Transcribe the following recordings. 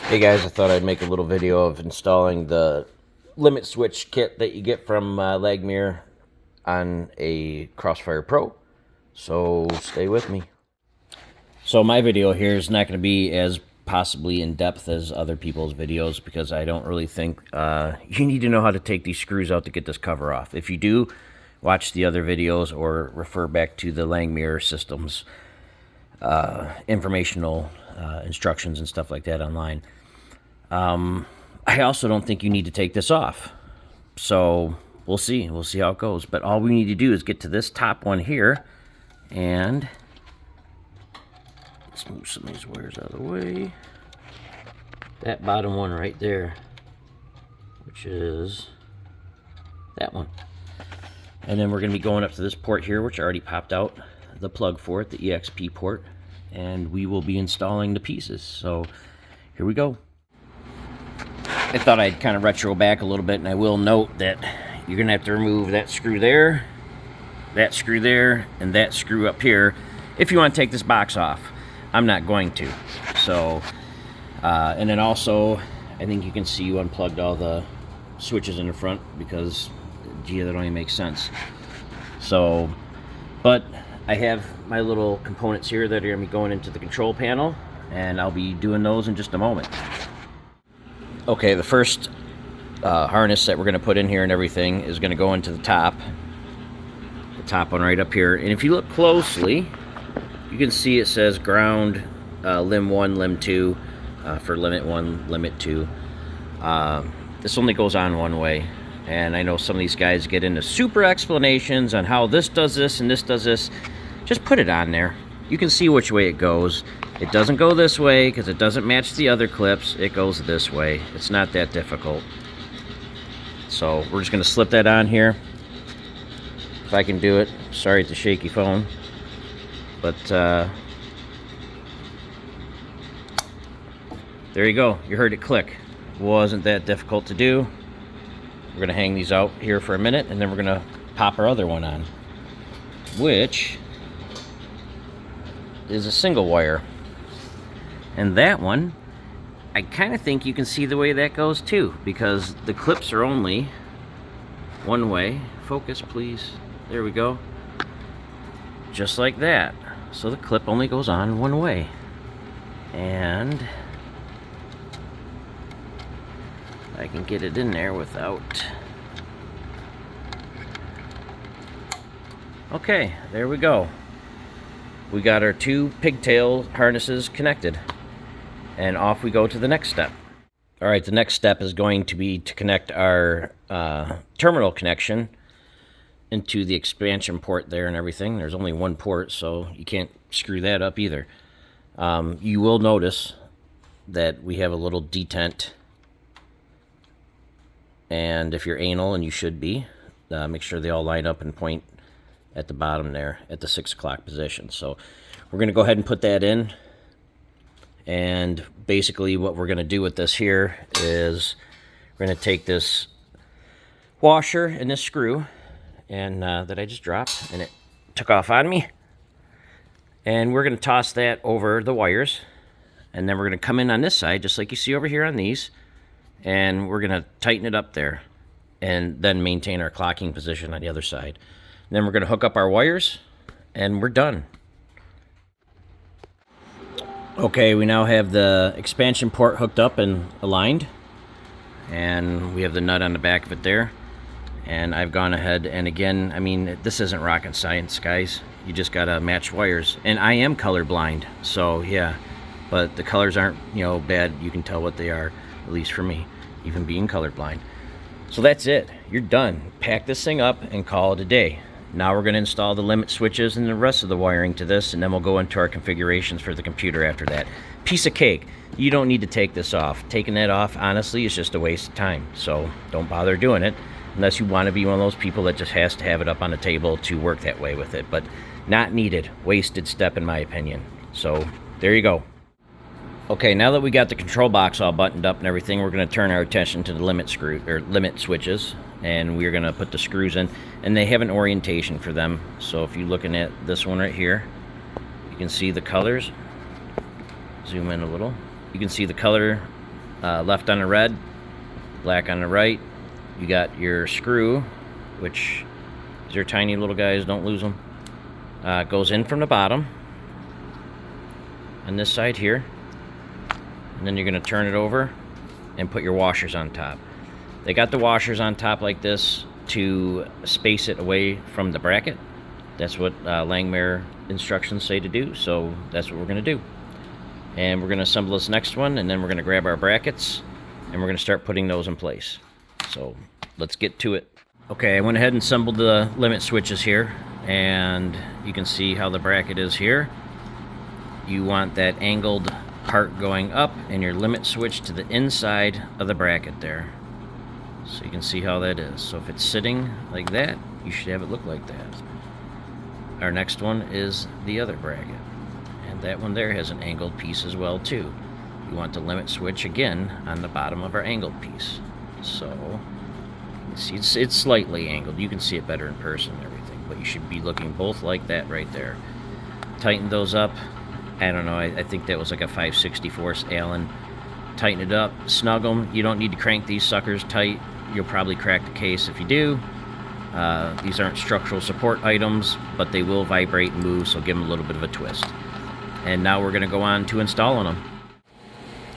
Hey guys, I thought I'd make a little video of installing the limit switch kit that you get from Langmuir on a Crossfire Pro. So stay with me. So my video here is not going to be as possibly in depth as other people's videos because I don't really think you need to know how to take these screws out to get this cover off. If you do, watch the other videos or refer back to the Langmuir Systems informational instructions and stuff like that online. I also don't think you need to take this off. So we'll see. We'll see how it goes. But all we need to do is get to this top one here. And let's move some of these wires out of the way. That bottom one right there, which is that one. And then we're going to be going up to this port here, which I already popped out the plug for it, the EXP port. And we will be installing the pieces. So here we go. I thought I'd kind of retro back a little bit, and I will note that you're going to have to remove that screw there, and that screw up here if you want to take this box off. I'm not going to. So, and then also, I think you can see you unplugged all the switches in the front because, gee, that only makes sense. So, but I have my little components here that are going to be going into the control panel, and I'll be doing those in just a moment. Okay, the first harness that we're going to put in here and everything is going to go into the top one right up here. And if you look closely, you can see it says ground, limb 1, limb 2, for limit 1, limit 2. This only goes on one way. And I know some of these guys get into super explanations on how this does this and this does this. Just put it on there. You can see which way it goes. It doesn't go this way because it doesn't match the other clips. It goes this way. It's not that difficult. So we're just going to slip that on here. If I can do it. Sorry, it's a shaky phone. But there you go. You heard it click. Wasn't that difficult to do. We're going to hang these out here for a minute, and then we're going to pop our other one on, which is a single wire. And that one, I kind of think you can see the way that goes too, because the clips are only one way. Focus, please. There we go. Just like that. So the clip only goes on one way. And I can get it in there without... Okay, there we go. We got our two pigtail harnesses connected. And off we go to the next step. All right, the next step is going to be to connect our terminal connection into the expansion port there and everything. There's only one port, so you can't screw that up either. You will notice that we have a little detent. And if you're anal, and you should be, make sure they all line up and point at the bottom there at the 6 o'clock position. So we're going to go ahead and put that in. And basically what we're going to do with this here is we're going to take this washer and this screw and that I just dropped, and it took off on me. And we're going to toss that over the wires. And then we're going to come in on this side, just like you see over here on these. And we're going to tighten it up there and then maintain our clocking position on the other side. And then we're going to hook up our wires, and we're done. Okay, we now have the expansion port hooked up and aligned, and we have the nut on the back of it there. And I've gone ahead, and again, I mean, this isn't rocket science, guys. You just gotta match wires. And I am colorblind, so yeah, but the colors aren't, you know, bad. You can tell what they are, at least for me, even being colorblind. So that's it. You're done. Pack this thing up and call it a day. Now we're going to install the limit switches and the rest of the wiring to this, and then we'll go into our configurations for the computer after that. Piece of cake. You don't need to take this off. Taking that off, honestly, is just a waste of time. So don't bother doing it unless you want to be one of those people that just has to have it up on the table to work that way with it. But not needed. Wasted step in my opinion. So there you go. Okay, now that we got the control box all buttoned up and everything, we're going to turn our attention to the limit switches, and we're going to put the screws in, and they have an orientation for them. So if you're looking at this one right here, you can see the colors. Zoom in a little. You can see the color left on the red, black on the right. You got your screw, which these are tiny little guys, don't lose them. Goes in from the bottom on this side here, and then you're going to turn it over and put your washers on top. They got the washers on top like this to space it away from the bracket. That's what Langmuir instructions say to do, so that's what we're going to do. And we're going to assemble this next one, and then we're going to grab our brackets and we're going to start putting those in place. So let's get to it. Okay, I went ahead and assembled the limit switches here, and you can see how the bracket is here. You want that angled part going up and your limit switch to the inside of the bracket there. So you can see how that is. So if it's sitting like that, you should have it look like that. Our next one is the other bracket, and that one there has an angled piece as well too. You want the limit switch again on the bottom of our angled piece. So you see it's slightly angled. You can see it better in person and everything, but you should be looking both like that right there. Tighten those up. I don't know, I think that was like a 5/64 Allen. Tighten it up, snug them. You don't need to crank these suckers tight. You'll probably crack the case if you do. These aren't structural support items, but they will vibrate and move, so give them a little bit of a twist. And now we're going to go on to installing them.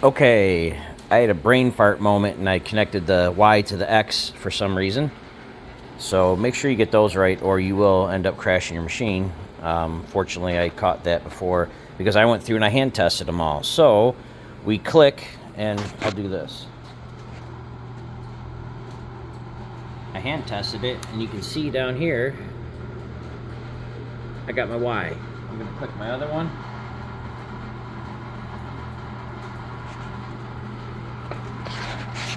Okay, I had a brain fart moment and I connected the Y to the X for some reason. So make sure you get those right or you will end up crashing your machine. Fortunately, I caught that before because I went through and I hand tested them all. So we click, and I'll do this. I hand tested it, and you can see down here, I got my Y. I'm going to click my other one.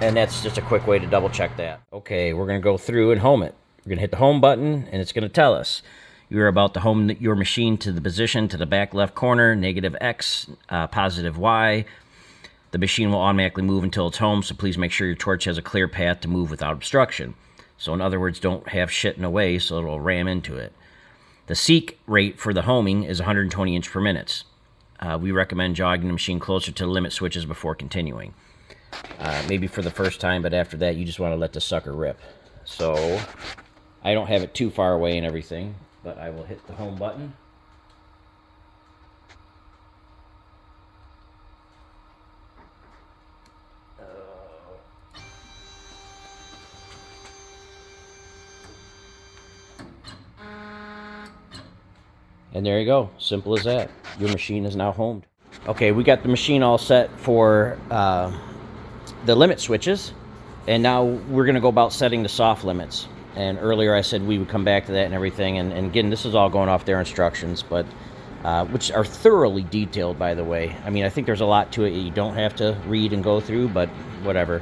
And that's just a quick way to double check that. Okay, we're going to go through and home it. We're going to hit the home button, and it's going to tell us you're about to home your machine to the position to the back left corner, -X, positive Y. The machine will automatically move until it's home, so please make sure your torch has a clear path to move without obstruction. So in other words, don't have shit in the way so it'll ram into it. The seek rate for the homing is 120 inch per minute. We recommend jogging the machine closer to the limit switches before continuing. Maybe for the first time, but after that, you just want to let the sucker rip. So I don't have it too far away and everything, but I will hit the home button. And there you go. Simple as that. Your machine is now homed. Okay, we got the machine all set for the limit switches. And now we're going to go about setting the soft limits. And earlier I said we would come back to that and everything. And again, this is all going off their instructions, but which are thoroughly detailed, by the way. I mean, I think there's a lot to it you don't have to read and go through, but whatever.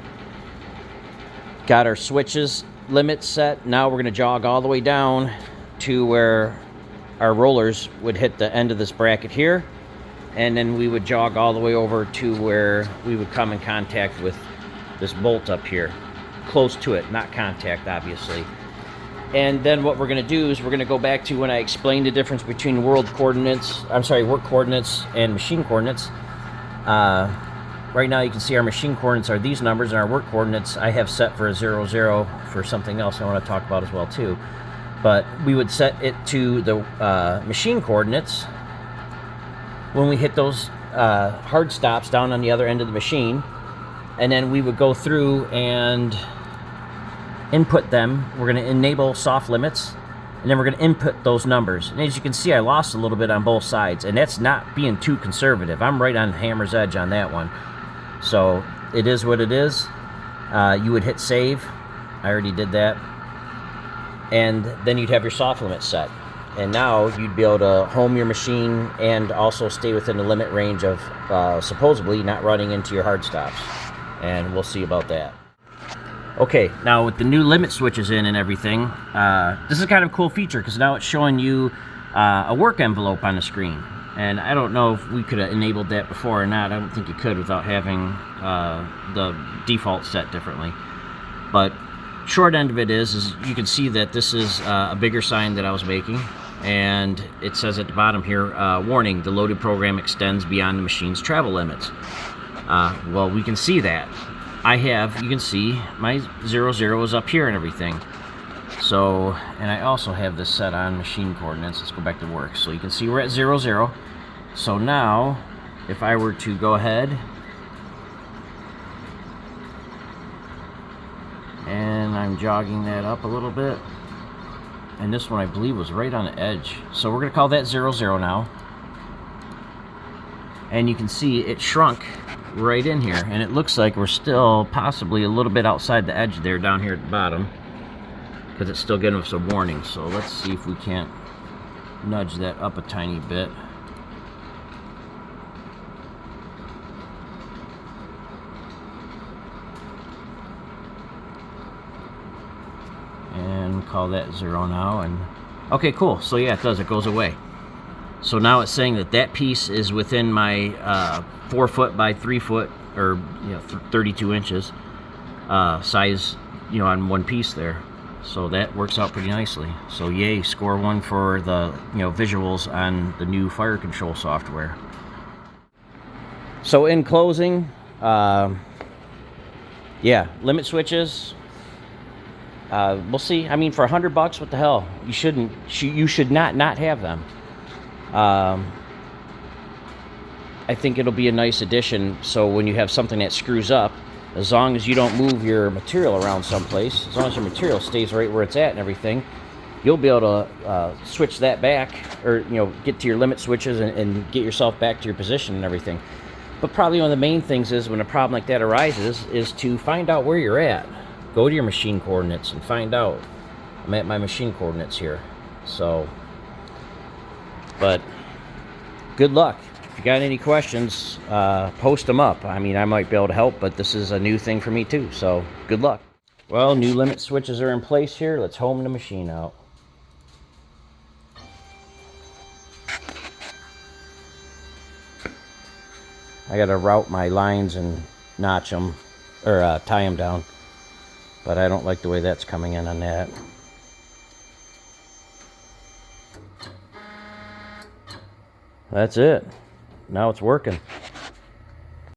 Got our switches limit set. Now we're going to jog all the way down to where our rollers would hit the end of this bracket here, and then we would jog all the way over to where we would come in contact with this bolt up here, close to it, not contact obviously. And then what we're going to do is we're going to go back to when I explained the difference between work coordinates and machine coordinates. Right now you can see our machine coordinates are these numbers, and our work coordinates I have set for a 0, 0 for something else I want to talk about as well too. But we would set it to the machine coordinates when we hit those hard stops down on the other end of the machine. And then we would go through and input them. We're going to enable soft limits, and then we're going to input those numbers. And as you can see, I lost a little bit on both sides, and that's not being too conservative. I'm right on hammer's edge on that one. So it is what it is. You would hit save. I already did that. And then you'd have your soft limit set. And now you'd be able to home your machine and also stay within the limit range of supposedly not running into your hard stops. And we'll see about that. Okay, now with the new limit switches in and everything, this is kind of a cool feature because now it's showing you a work envelope on the screen. And I don't know if we could have enabled that before or not. I don't think you could without having the default set differently. But short end of it is you can see that this is a bigger sign that I was making, and it says at the bottom here, warning, the loaded program extends beyond the machine's travel limits. Well, we can see that. You can see my 00 is up here and everything. So, and I also have this set on machine coordinates. Let's go back to work. So you can see we're at 00. So now, if I were to go ahead and I'm jogging that up a little bit, and this one I believe was right on the edge. So we're going to call that 00 now. And you can see it shrunk right in here, and it looks like we're still possibly a little bit outside the edge there down here at the bottom, because it's still giving us a warning. So let's see if we can't nudge that up a tiny bit. And call that 0 now. And okay, cool. So yeah, it does. It goes away. So now it's saying that that piece is within my 4 foot by 3 foot, or 32 inches size, on one piece there. So that works out pretty nicely. So yay, score 1 for the visuals on the new fire control software. So in closing, yeah, limit switches. We'll see. I mean, for $100, what the hell? You should not have them. I think it'll be a nice addition. So when you have something that screws up, as long as you don't move your material around someplace, as long as your material stays right where it's at and everything, you'll be able to switch that back, or get to your limit switches and get yourself back to your position and everything. But probably one of the main things is, when a problem like that arises, is to find out where you're at. Go to your machine coordinates and find out. I'm at my machine coordinates here. So, but good luck. If you got any questions, post them up. I mean, I might be able to help, but this is a new thing for me too. So good luck. Well, new limit switches are in place here. Let's home the machine out. I gotta route my lines and notch them, or tie them down. But I don't like the way that's coming in on that. That's it. Now it's working.